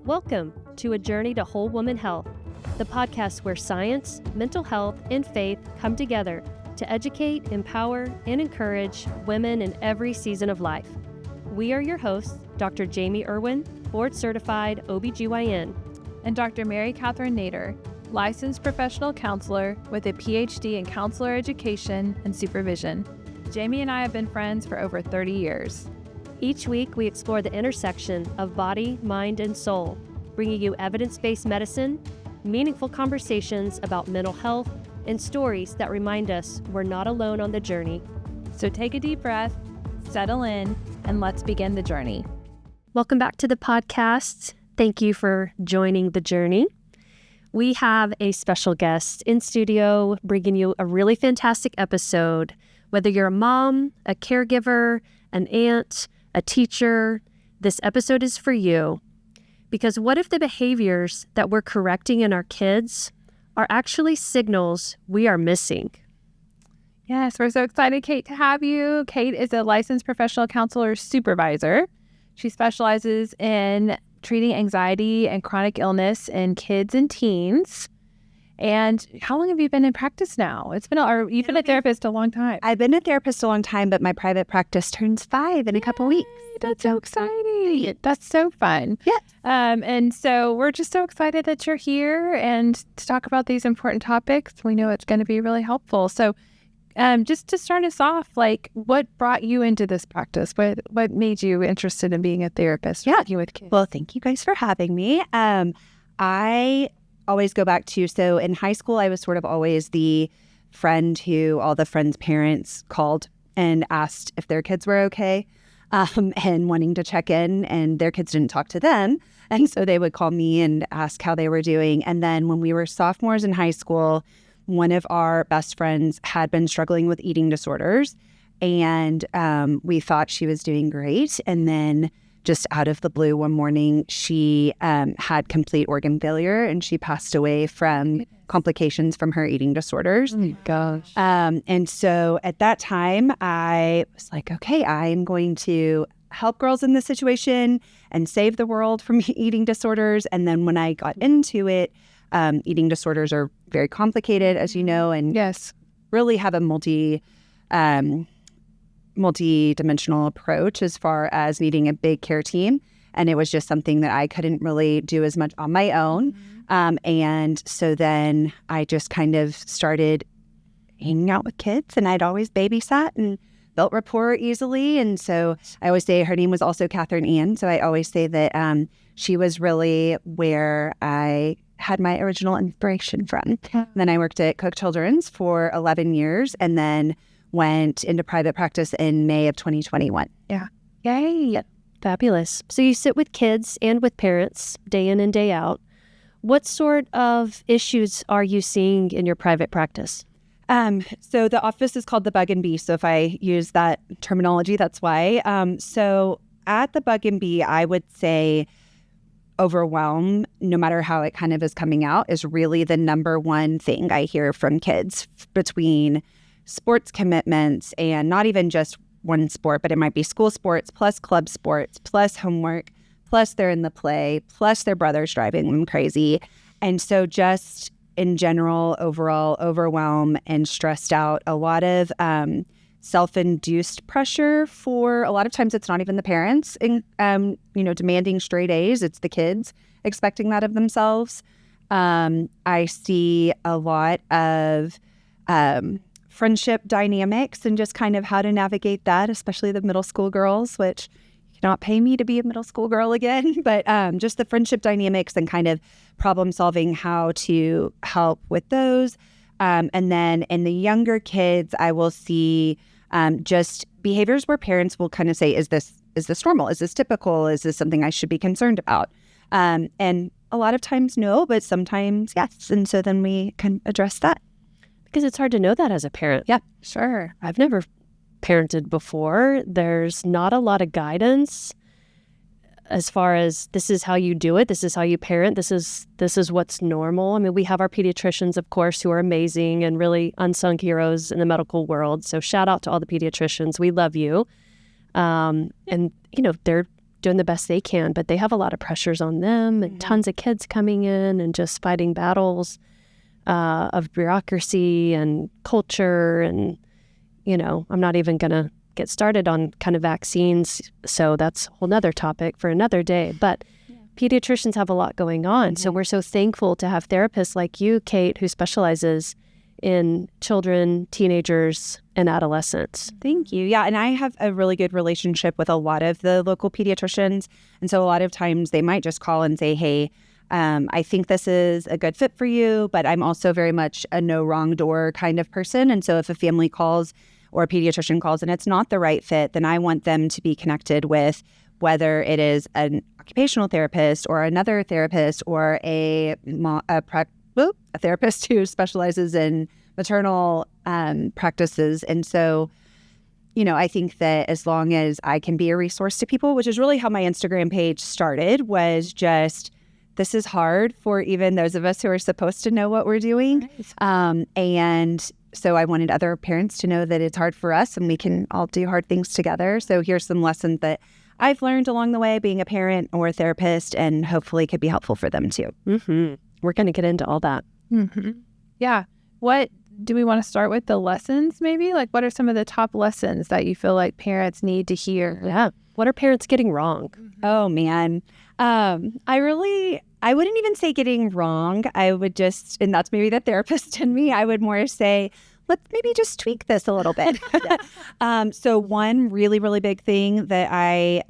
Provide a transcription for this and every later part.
Welcome to A Journey to Whole Woman Health, the podcast where science, mental health, and faith come together to educate, empower, and encourage women in every season of life. We are your hosts, Dr. Jamie Irwin, board-certified OBGYN, and Dr. Mary Catherine Nader, licensed professional counselor with a PhD in counselor education and supervision. Jamie and I have been friends for over 30 years. Each week, we explore the intersection of body, mind, and soul, bringing you evidence-based medicine, meaningful conversations about mental health, and stories that remind us we're not alone on the journey. So take a deep breath, settle in, and let's begin the journey. Welcome back to the podcast. Thank you for joining the journey. We have a special guest in studio bringing you a really fantastic episode. Whether you're a mom, a caregiver, an aunt, a teacher, this episode is for you. Because what if the behaviors that we're correcting in our kids are actually signals we are missing? Yes, we're so excited, Kate, to have you. Kate is a licensed professional counselor supervisor. She specializes in treating anxiety and chronic illness in kids and teens. And how long have you been in practice now? You've been a therapist a long time. I've been a therapist a long time, but my private practice turns 5 in a couple weeks. That's so exciting. That's so fun. Yes. And so we're just so excited that you're here and to talk about these important topics. We know it's going to be really helpful. So just to start us off, what brought you into this practice? What made you interested in being a therapist? Working with kids? Well, thank you guys for having me. I always go back to, so in high school, I was sort of always the friend who all the friends' parents called and asked if their kids were okay, and wanting to check in, and their kids didn't talk to them. And so they would call me and ask how they were doing. And then when we were sophomores in high school, one of our best friends had been struggling with eating disorders, and we thought she was doing great. And then just out of the blue, one morning, she had complete organ failure, and she passed away from complications from her eating disorders. Oh my gosh. And so at that time, I was like, okay, I'm going to help girls in this situation and save the world from eating disorders. And then when I got into it, eating disorders are very complicated, as you know, and yes, really have a multi-dimensional approach as far as needing a big care team. And it was just something that I couldn't really do as much on my own. And so then I just kind of started hanging out with kids, and I'd always babysat and built rapport easily. And so I always say her name was also Catherine Ann. So I always say that she was really where I had my original inspiration from. Then I worked at Cook Children's for 11 years and then went into private practice in May of 2021. Yeah. Yay. Fabulous. So you sit with kids and with parents day in and day out. What sort of issues are you seeing in your private practice? So the office is called the Bug and Bee. So if I use that terminology, that's why. So at the Bug and Bee, I would say overwhelm, no matter how it kind of is coming out, is really the number one thing I hear from kids between sports commitments and not even just one sport, but it might be school sports plus club sports plus homework, plus they're in the play, plus their brother's driving them crazy. And so just in general, overall overwhelm and stressed out, a lot of self-induced pressure for a lot of times it's not even the parents demanding straight A's, it's the kids expecting that of themselves. I see a lot of friendship dynamics and just kind of how to navigate that, especially the middle school girls, which you cannot pay me to be a middle school girl again, but just the friendship dynamics and kind of problem solving, how to help with those. And then in the younger kids, I will see just behaviors where parents will kind of say, is this normal? Is this typical? Is this something I should be concerned about? And a lot of times, no, but sometimes yes. And so then we can address that. Because it's hard to know that as a parent. Yeah, sure. I've never parented before. There's not a lot of guidance as far as this is how you do it. This is how you parent. This is what's normal. I mean, we have our pediatricians, of course, who are amazing and really unsung heroes in the medical world. So shout out to all the pediatricians. We love you. And, they're doing the best they can, but they have a lot of pressures on them and tons of kids coming in and just fighting battles of bureaucracy and culture. And, I'm not even going to get started on kind of vaccines. So that's a whole nother topic for another day. But pediatricians have a lot going on. So we're so thankful to have therapists like you, Kate, who specializes in children, teenagers, and adolescents. Thank you. Yeah. And I have a really good relationship with a lot of the local pediatricians. And so a lot of times they might just call and say, hey, I think this is a good fit for you, but I'm also very much a no wrong door kind of person. And so if a family calls or a pediatrician calls and it's not the right fit, then I want them to be connected with whether it is an occupational therapist or another therapist or a therapist who specializes in maternal practices. And so, I think that as long as I can be a resource to people, which is really how my Instagram page started, was just, this is hard for even those of us who are supposed to know what we're doing. Nice. And so I wanted other parents to know that it's hard for us and we can all do hard things together. So here's some lessons that I've learned along the way being a parent or a therapist, and hopefully could be helpful for them too. Mm-hmm. We're going to get into all that. Mm-hmm. Yeah. What do we want to start with? The lessons maybe? Like, what are some of the top lessons that you feel like parents need to hear? Yeah. What are parents getting wrong? Oh, man. I wouldn't even say getting wrong. I would just, and that's maybe the therapist in me, I would more say, let's maybe just tweak this a little bit. So one really, really big thing that I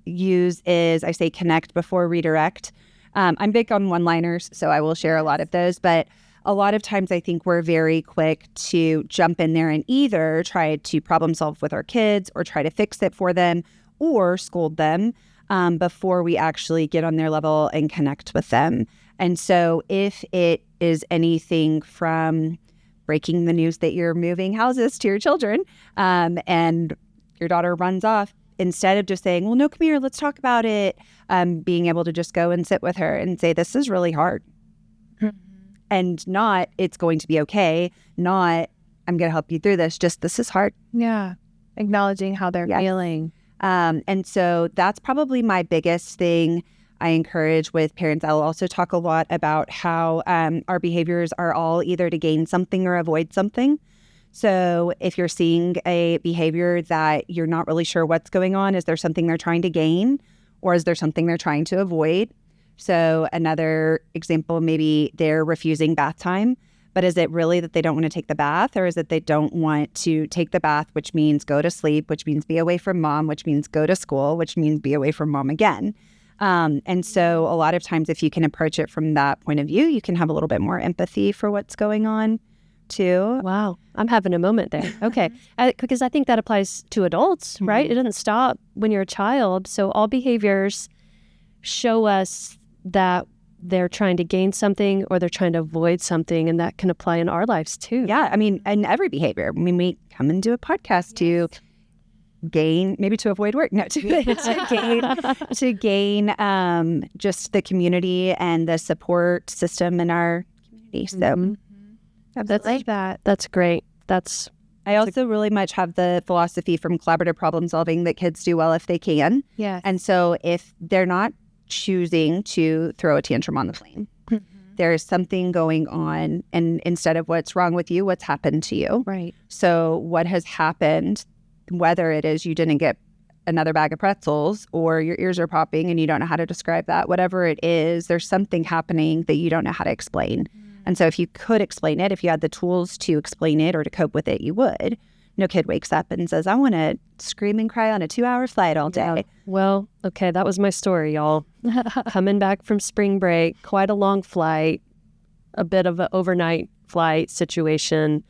use is I say connect before redirect. I'm big on one-liners, so I will share a lot of those. But a lot of times I think we're very quick to jump in there and either try to problem solve with our kids or try to fix it for them or scold them before we actually get on their level and connect with them. And so if it is anything from breaking the news that you're moving houses to your children and your daughter runs off, instead of just saying, well, no, come here, let's talk about it, being able to just go and sit with her and say, this is really hard. And not, it's going to be okay, not, I'm going to help you through this, just, this is hard. Yeah. Acknowledging how they're feeling. And so that's probably my biggest thing I encourage with parents. I'll also talk a lot about how our behaviors are all either to gain something or avoid something. So if you're seeing a behavior that you're not really sure what's going on, is there something they're trying to gain or is there something they're trying to avoid? So another example, maybe they're refusing bath time, but is it really that they don't want to take the bath, or is it they don't want to take the bath, which means go to sleep, which means be away from mom, which means go to school, which means be away from mom again? And so a lot of times if you can approach it from that point of view, you can have a little bit more empathy for what's going on too. Wow. I'm having a moment there. Okay. Because I think that applies to adults, right? It doesn't stop when you're a child. So all behaviors show us that they're trying to gain something or they're trying to avoid something, and that can apply in our lives too. Yeah. I mean, in every behavior. I mean, we come and do a podcast to gain, maybe to avoid work, no, to gain just the community and the support system in our community. So that's great. I also really much have the philosophy from collaborative problem solving that kids do well if they can. Yeah. And so if they're not choosing to throw a tantrum on the plane, there's something going on, and instead of what's wrong with you, what's happened to you. Right. So what has happened, whether it is you didn't get another bag of pretzels or your ears are popping and you don't know how to describe that, whatever it is, there's something happening that you don't know how to explain. And so if you could explain it, if you had the tools to explain it or to cope with it, you would. No kid wakes up and says, I want to scream and cry on a 2-hour flight all day. Yeah. Well, okay, that was my story, y'all. Coming back from spring break, quite a long flight, a bit of an overnight flight situation.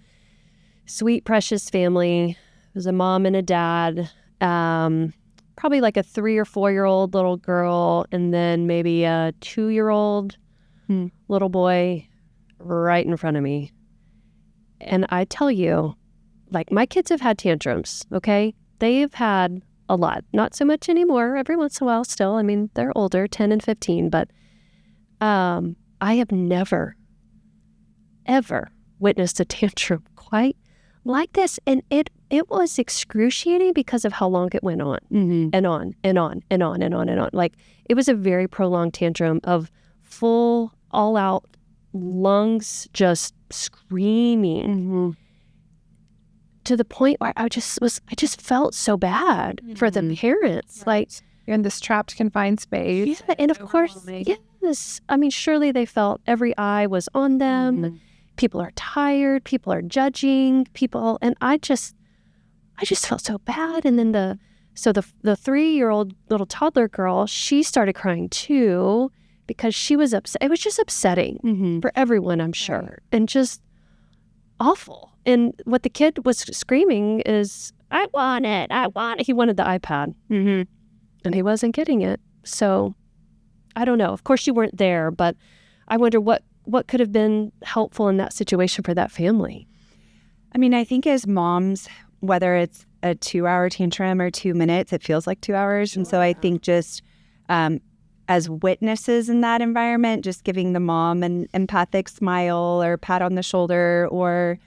Sweet, precious family. It was a mom and a dad, probably like a 3 or 4-year-old little girl, and then maybe a 2-year-old little boy right in front of me. And I tell you, like, my kids have had tantrums, okay? They've had a lot. Not so much anymore, every once in a while still. I mean, they're older, 10 and 15, but I have never, ever witnessed a tantrum quite like this. And it was excruciating because of how long it went on and on and on and on and on and on. Like, it was a very prolonged tantrum of full, all out lungs just screaming to the point where I just felt so bad for the parents. Right. Like, you're in this trapped, confined space. Yeah, and of course, yes. I mean, surely they felt every eye was on them. People are tired. People are judging people. And I just felt so bad. And then the 3-year-old little toddler girl, she started crying too because she was upset. It was just upsetting for everyone, I'm sure. Right. And just awful. And what the kid was screaming is, I want it. He wanted the iPad. And he wasn't getting it. So I don't know. Of course, you weren't there, but I wonder what could have been helpful in that situation for that family. I mean, I think as moms, whether it's a 2-hour tantrum or 2 minutes, it feels like 2 hours. And so I think just as witnesses in that environment, just giving the mom an empathic smile or pat on the shoulder, or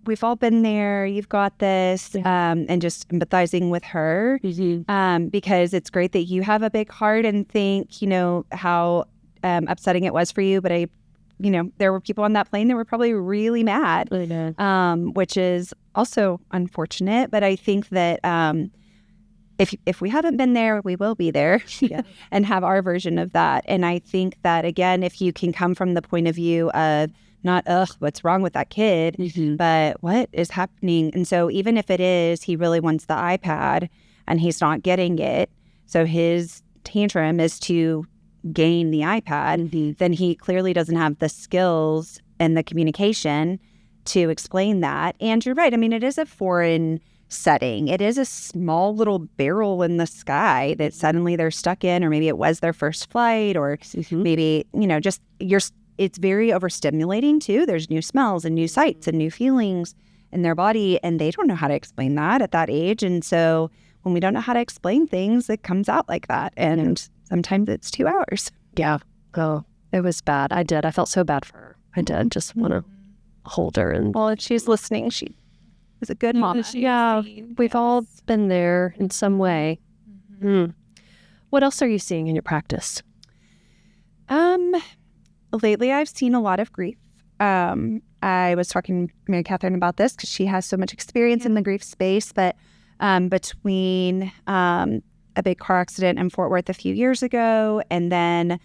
we've all been there, you've got this, and just empathizing with her, because it's great that you have a big heart and think, how upsetting it was for you. But there were people on that plane that were probably really mad, which is also unfortunate. But I think that if we haven't been there, we will be there and have our version of that. And I think that, again, if you can come from the point of view of not, what's wrong with that kid, but what is happening? And so even if it is, he really wants the iPad and he's not getting it, so his tantrum is to gain the iPad, then he clearly doesn't have the skills and the communication to explain that. And you're right. I mean, it is a foreign setting. It is a small little barrel in the sky that suddenly they're stuck in, or maybe it was their first flight, or maybe, it's very overstimulating too. There's new smells and new sights and new feelings in their body, and they don't know how to explain that at that age. And so when we don't know how to explain things, it comes out like that. And sometimes it's 2 hours. Yeah. Oh, it was bad. I did. I felt so bad for her. I did just want to hold her. And well, if she's listening, she is a good mom. Yeah. We've all been there in some way. What else are you seeing in your practice? Lately, I've seen a lot of grief. I was talking to Mary Catherine about this because she has so much experience in the grief space. But between a big car accident in Fort Worth a few years ago, and then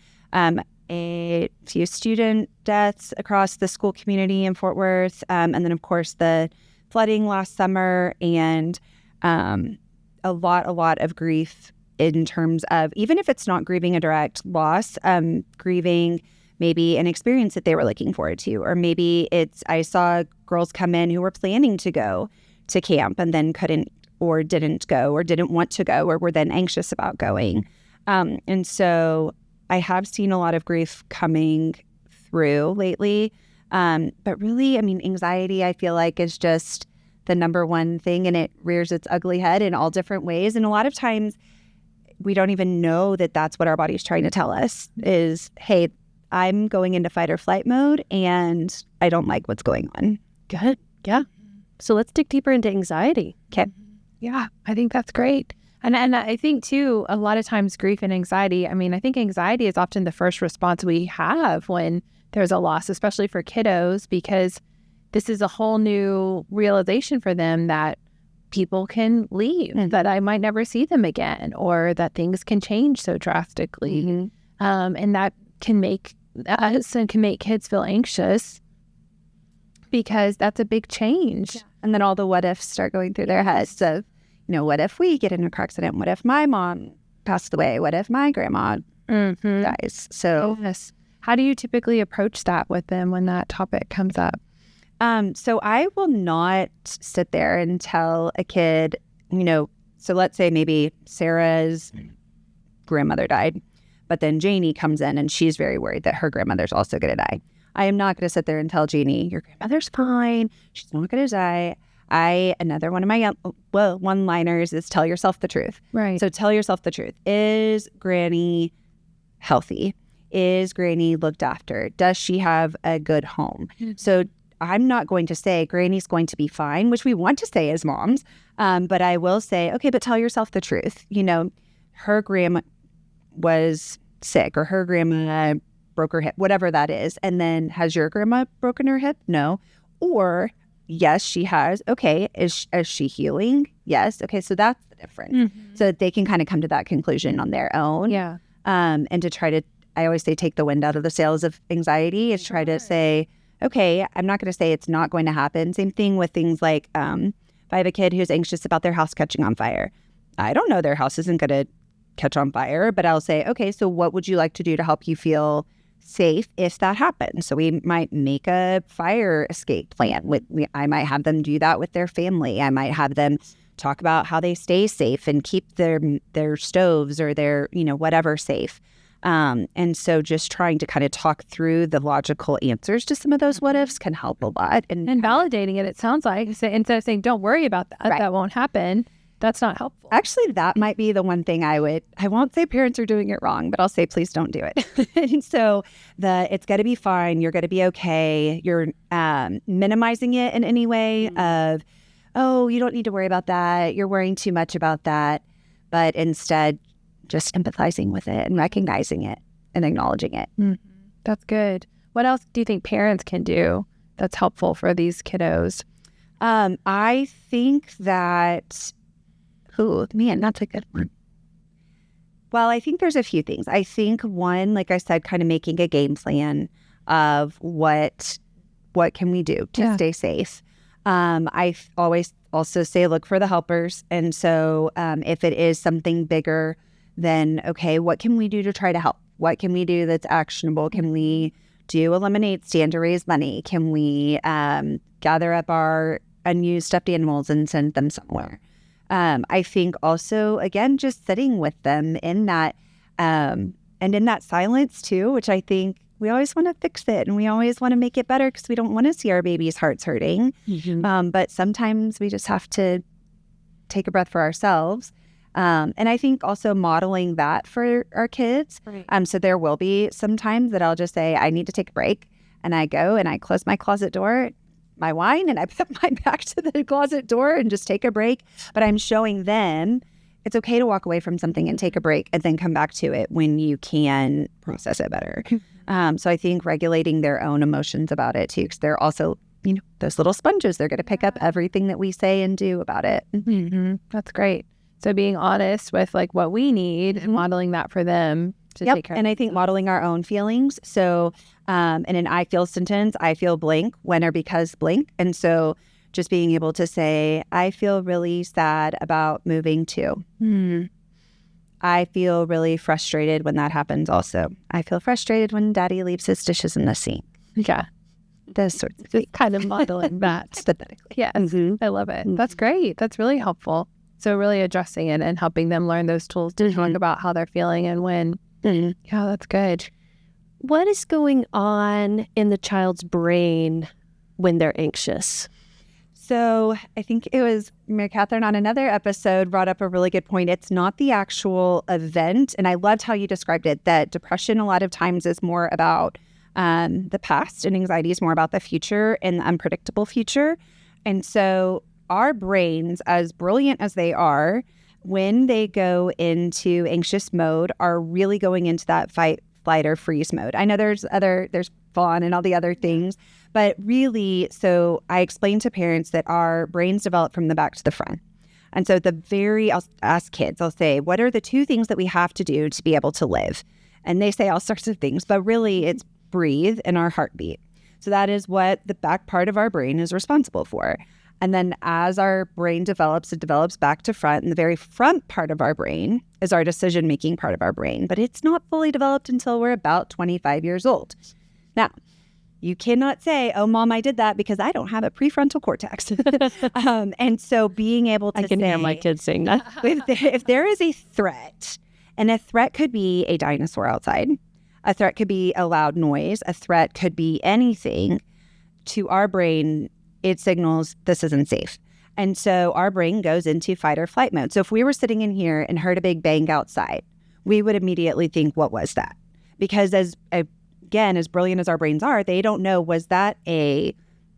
a few student deaths across the school community in Fort Worth, and then, of course, the flooding last summer, and a lot of grief in terms of, even if it's not grieving a direct loss, grieving maybe an experience that they were looking forward to. Or maybe I saw girls come in who were planning to go to camp and then couldn't or didn't go or didn't want to go or were then anxious about going. And so I have seen a lot of grief coming through lately. But really, I mean, anxiety, I feel like, is just the number one thing, and it rears its ugly head in all different ways. And a lot of times we don't even know that that's what our body's trying to tell us is, hey, I'm going into fight or flight mode and I don't like what's going on. Good. Yeah. So let's dig deeper into anxiety. Okay. Yeah, I think that's great. And I think, too, a lot of times grief and anxiety, I mean, I think anxiety is often the first response we have when there's a loss, especially for kiddos, because this is a whole new realization for them that people can leave, that I might never see them again, or that things can change so drastically. And that can make us and can make kids feel anxious because that's a big change. Yeah. And then all the what ifs start going through their heads of, what if we get in a car accident? What if my mom passed away? What if my grandma dies? So yes. How do you typically approach that with them when that topic comes up? So I will not sit there and tell a kid, so let's say maybe Sarah's grandmother died, but then Janie comes in and she's very worried that her grandmother's also going to die. I am not going to sit there and tell Janie, your grandmother's fine. She's not going to die. Another one of my one-liners is tell yourself the truth. Right. So tell yourself the truth. Is Granny healthy? Is Granny looked after? Does she have a good home? So I'm not going to say Granny's going to be fine, which we want to say as moms. But I will say, okay, but tell yourself the truth. Her grandma was sick, or her grandma broke her hip, whatever that is. And then, has your grandma broken her hip? No. Or yes, she has. Okay. Is she healing? Yes. Okay. So that's the difference. Mm-hmm. So that they can kind of come to that conclusion on their own. Yeah. And to try to, I always say, take the wind out of the sails of anxiety and try to say, okay, I'm not going to say it's not going to happen. Same thing with things like, if I have a kid who's anxious about their house catching on fire, I don't know their house isn't going to catch on fire, but I'll say, okay, so what would you like to do to help you feel safe if that happens? So we might make a fire escape plan. I might have them do that with their family. I might have them talk about how they stay safe and keep their stoves or their, whatever safe. And so just trying to kind of talk through the logical answers to some of those what ifs can help a lot. And validating it sounds like, instead of saying, don't worry about that, right. That won't happen. That's not helpful. Actually, that might be the one thing I won't say parents are doing it wrong, but I'll say, please don't do it. And so it's going to be fine. You're going to be okay. You're minimizing it in any way of, oh, you don't need to worry about that. You're worrying too much about that. But instead, just empathizing with it and recognizing it and acknowledging it. Mm-hmm. That's good. What else do you think parents can do that's helpful for these kiddos? I think that... Oh, man, that's a good one. Well, I think there's a few things. I think one, like I said, kind of making a game plan of what can we do to stay safe. I always also say, look for the helpers. And so if it is something bigger, then, okay, what can we do to try to help? What can we do that's actionable? Can we do a lemonade stand to raise money? Can we gather up our unused stuffed animals and send them somewhere? I think also, again, just sitting with them in that, and in that silence too, which I think we always want to fix it and we always want to make it better because we don't want to see our baby's hearts hurting. Mm-hmm. But sometimes we just have to take a breath for ourselves. And I think also modeling that for our kids. Right. So there will be some times that I'll just say, I need to take a break. And I go and I close my closet door, my wine, and I put my back to the closet door and just take a break. But I'm showing them it's okay to walk away from something and take a break and then come back to it when you can process it better. So I think regulating their own emotions about it too, because they're also, those little sponges. They're going to pick up everything that we say and do about it. Mm-hmm. That's great. So being honest with like what we need and modeling that for them to take care of. And I think modeling our own feelings. So in an I feel sentence, I feel blank, when or because blank. And so just being able to say, I feel really sad about moving too. I feel really frustrated when that happens also. I feel frustrated when Daddy leaves his dishes in the sink. Yeah. Those sorts of things. Kind of modeling that. Hypothetically. Yeah. Mm-hmm. I love it. Mm-hmm. That's great. That's really helpful. So really addressing it and helping them learn those tools to talk about how they're feeling and when. Yeah, that's good. What is going on in the child's brain when they're anxious? So I think it was Mary Catherine on another episode brought up a really good point. It's not the actual event. And I loved how you described it, that depression a lot of times is more about the past and anxiety is more about the future and the unpredictable future. And so our brains, as brilliant as they are, when they go into anxious mode, are really going into that fight, flight, or freeze mode. I know there's fawn and all the other things, but really, so I explain to parents that our brains develop from the back to the front. And so I'll ask kids, I'll say, what are the two things that we have to do to be able to live? And they say all sorts of things, but really it's breathe and our heartbeat. So that is what the back part of our brain is responsible for. And then as our brain develops, it develops back to front. And the very front part of our brain is our decision-making part of our brain. But it's not fully developed until we're about 25 years old. Now, you cannot say, oh, Mom, I did that because I don't have a prefrontal cortex. And so being able to I can hear my kids saying that. if there is a threat, and a threat could be a dinosaur outside, a threat could be a loud noise, a threat could be anything, to our brain, it signals this isn't safe. And so our brain goes into fight or flight mode. So if we were sitting in here and heard a big bang outside, we would immediately think, what was that? Because as brilliant as our brains are, they don't know, was that a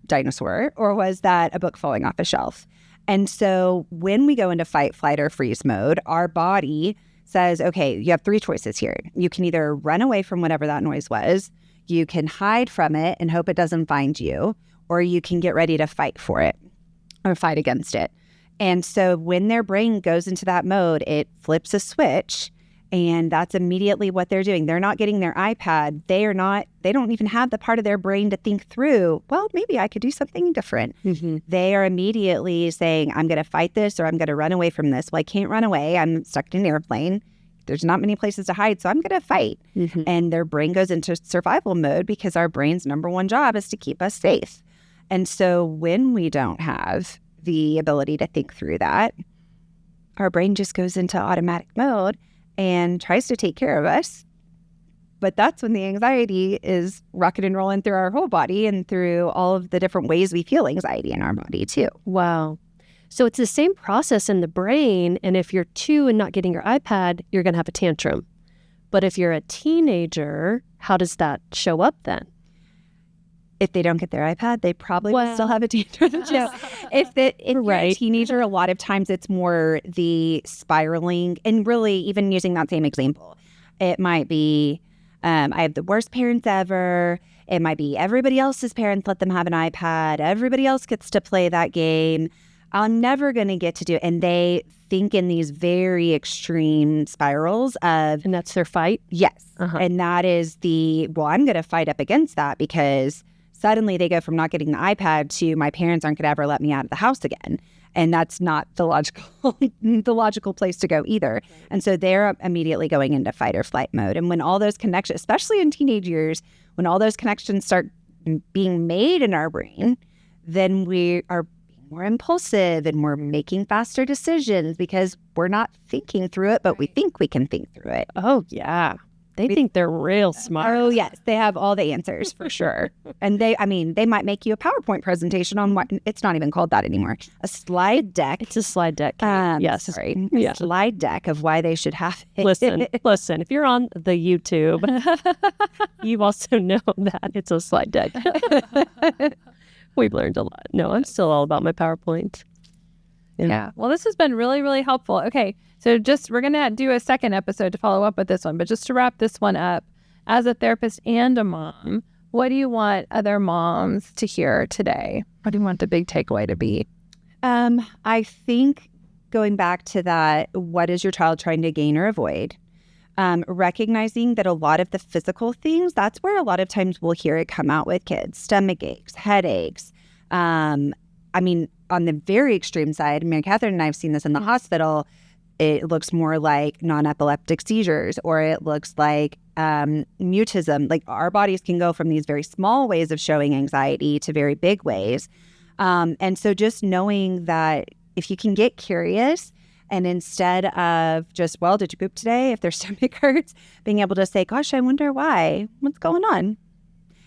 dinosaur, or was that a book falling off a shelf? And so when we go into fight, flight, or freeze mode, our body says, okay, you have three choices here. You can either run away from whatever that noise was, you can hide from it and hope it doesn't find you, or you can get ready to fight for it or fight against it. And so when their brain goes into that mode, it flips a switch, and that's immediately what they're doing. They're not getting their iPad. They don't even have the part of their brain to think through, well, maybe I could do something different. Mm-hmm. They are immediately saying, I'm going to fight this, or I'm going to run away from this. Well, I can't run away. I'm stuck in an airplane. There's not many places to hide, so I'm going to fight. Mm-hmm. And their brain goes into survival mode because our brain's number one job is to keep us safe. And so when we don't have the ability to think through that, our brain just goes into automatic mode and tries to take care of us. But that's when the anxiety is rocking and rolling through our whole body and through all of the different ways we feel anxiety in our body too. Wow. So it's the same process in the brain. And if you're 2 and not getting your iPad, you're going to have a tantrum. But if you're a teenager, how does that show up then? If they don't get their iPad, they probably will still have a tantrum. If you're a teenager, a lot of times it's more the spiraling. And really, even using that same example, it might be, I have the worst parents ever. It might be everybody else's parents let them have an iPad. Everybody else gets to play that game. I'm never going to get to do it. And they think in these very extreme spirals of... And that's their fight? Yes. Uh-huh. And that is I'm going to fight up against that, because suddenly they go from not getting the iPad to my parents aren't going to ever let me out of the house again. And that's not the logical place to go either. Right. And so they're immediately going into fight or flight mode. And when all those connections, especially in teenage years, when all those connections start being made in our brain, then we are more impulsive and we're making faster decisions because we're not thinking through it, but we think we can think through it. Oh, yeah. They think they're real smart. Oh, yes. They have all the answers for sure. And they might make you a PowerPoint presentation on what, it's not even called that anymore. A slide deck. It's a slide deck. Yes. Sorry. A slide deck of why they should have it. Listen, if you're on the YouTube, you also know that it's a slide deck. We've learned a lot. No, I'm still all about my PowerPoint. Yeah. Well, this has been really, really helpful. Okay. So we're going to do a second episode to follow up with this one. But just to wrap this one up, as a therapist and a mom, what do you want other moms to hear today? What do you want the big takeaway to be? I think going back to that, what is your child trying to gain or avoid? Recognizing that a lot of the physical things, that's where a lot of times we'll hear it come out with kids. Stomach aches, headaches. On the very extreme side, Catherine and I have seen this in the hospital. It looks more like non-epileptic seizures, or it looks like mutism. Like our bodies can go from these very small ways of showing anxiety to very big ways. And so just knowing that if you can get curious, and instead of just, well, did you poop today? If their stomach hurts, being able to say, gosh, I wonder why. What's going on?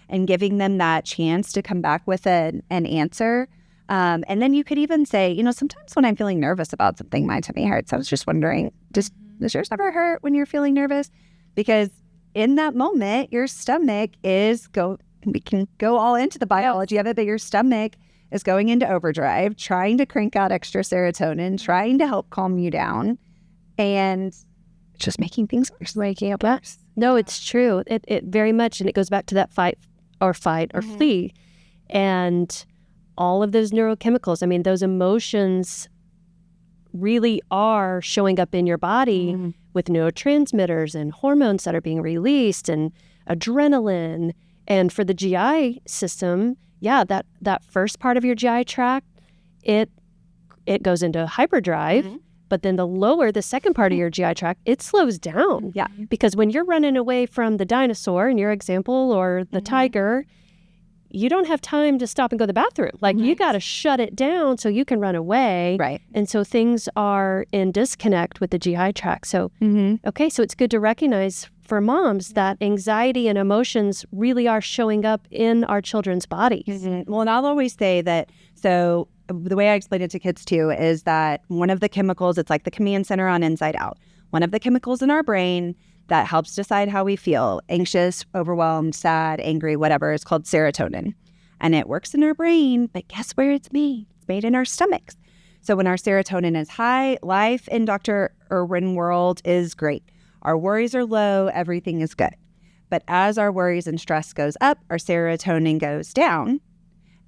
And giving them that chance to come back with an answer. And then you could even say, sometimes when I'm feeling nervous about something, my tummy hurts. I was just wondering, does yours ever hurt when you're feeling nervous? Because in that moment, your stomach we can go all into the biology of it, but your stomach is going into overdrive, trying to crank out extra serotonin, trying to help calm you down, and just making things worse. Waking up worse. No, it's true. It very much, and it goes back to that fight or flee. And all of those neurochemicals, those emotions really are showing up in your body with neurotransmitters and hormones that are being released and adrenaline. And for the GI system, that first part of your GI tract, it goes into hyperdrive. But then the second part of your GI tract, it slows down. Yeah. Because when you're running away from the dinosaur in your example, or the tiger, you don't have time to stop and go to the bathroom. You got to shut it down so you can run away. Right. And so things are in disconnect with the GI tract. So, okay, so it's good to recognize for moms that anxiety and emotions really are showing up in our children's bodies. Well, and I'll always say that, so the way I explain it to kids too is that one of the chemicals, it's like the command center on Inside Out. One of the chemicals in our brain that helps decide how we feel, anxious, overwhelmed, sad, angry, whatever, is called serotonin. and it works in our brain, but guess where it's made? It's made in our stomachs. So when our serotonin is high, life in Dr. Irwin world is great. Our worries are low, everything is good. But as our worries and stress goes up, our serotonin goes down.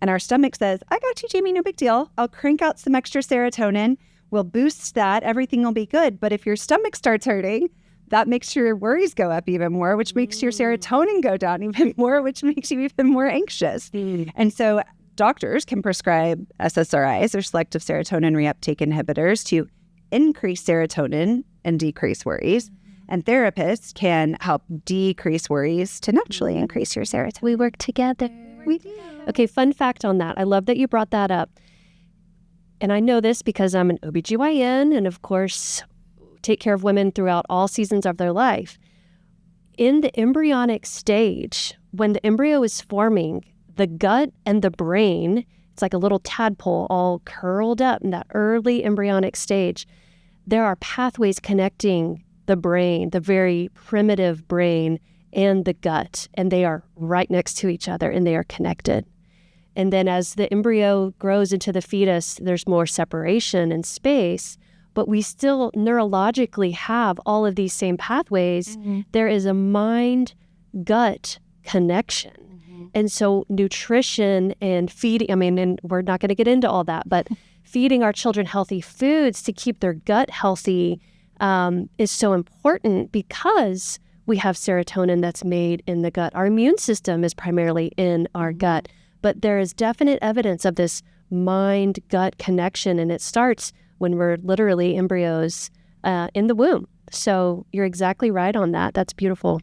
And our stomach says, I got you, Jamie, no big deal. I'll crank out some extra serotonin. We'll boost that. Everything will be good. But if your stomach starts hurting, that makes your worries go up even more, which makes your serotonin go down even more, which makes you even more anxious. And so doctors can prescribe SSRIs or selective serotonin reuptake inhibitors to increase serotonin and decrease worries. And therapists can help decrease worries to naturally increase your serotonin. We work together. We do. Okay, fun fact on that. I love that you brought that up. And I know this because I'm an OBGYN and, of course, take care of women throughout all seasons of their life. In the embryonic stage, when the embryo is forming, the gut and the brain, it's like a little tadpole all curled up in that early embryonic stage. There are pathways connecting the brain, the very primitive brain, and the gut, and they are right next to each other and they are connected. And then as the embryo grows into the fetus, there's more separation and space, but we still neurologically have all of these same pathways. There is a mind-gut connection. And so nutrition and feeding, and we're not going to get into all that, but feeding our children healthy foods to keep their gut healthy is so important because we have serotonin that's made in the gut. Our immune system is primarily in our gut, but there is definite evidence of this mind-gut connection, and it starts when we're literally embryos in the womb. So you're exactly right on that. That's beautiful.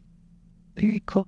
Very cool.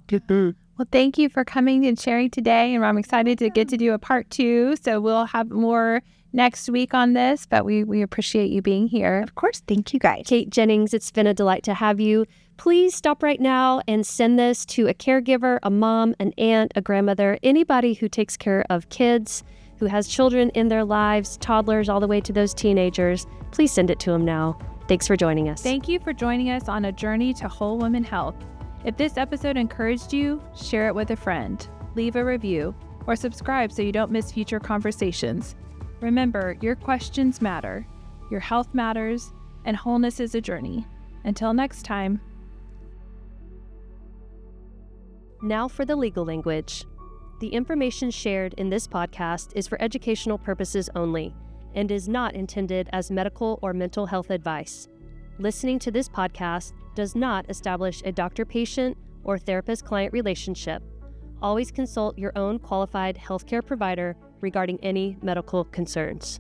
Well, thank you for coming and sharing today. And I'm excited to get to do a part 2. So we'll have more next week on this, but we appreciate you being here. Of course. Thank you, guys. Kate Jennings, it's been a delight to have you. Please stop right now and send this to a caregiver, a mom, an aunt, a grandmother, anybody who takes care of kids, who has children in their lives, toddlers, all the way to those teenagers. Please send it to them now. Thanks for joining us. Thank you for joining us on a journey to whole woman health. If this episode encouraged you, share it with a friend, leave a review, or subscribe so you don't miss future conversations. Remember, your questions matter, your health matters, and wholeness is a journey. Until next time. Now for the legal language. The information shared in this podcast is for educational purposes only and is not intended as medical or mental health advice. Listening to this podcast does not establish a doctor-patient or therapist-client relationship. Always consult your own qualified healthcare provider regarding any medical concerns.